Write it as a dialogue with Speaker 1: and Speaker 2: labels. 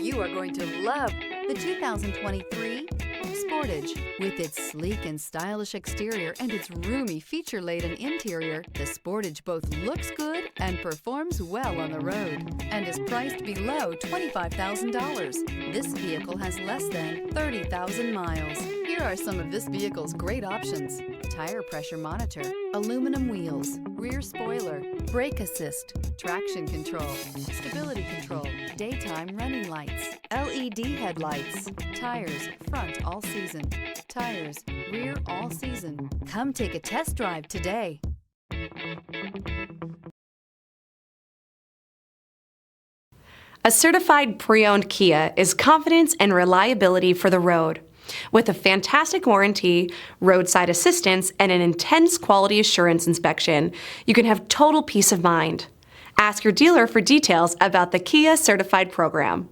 Speaker 1: You are going to love the 2023 Sportage. With its sleek and stylish exterior and its roomy feature-laden interior, the Sportage both looks good and performs well on the road and is priced below $25,000. This vehicle has less than 30,000 miles. Here are some of this vehicle's great options: tire pressure monitor, aluminum wheels, rear spoiler, brake assist, traction control, stability control, daytime running lights, LED headlights, tires front all season, tires rear all season. Come take a test drive today.
Speaker 2: A certified pre-owned Kia is confidence and reliability for the road. With a fantastic warranty, roadside assistance, and an intense quality assurance inspection, you can have total peace of mind. Ask your dealer for details about the Kia Certified program.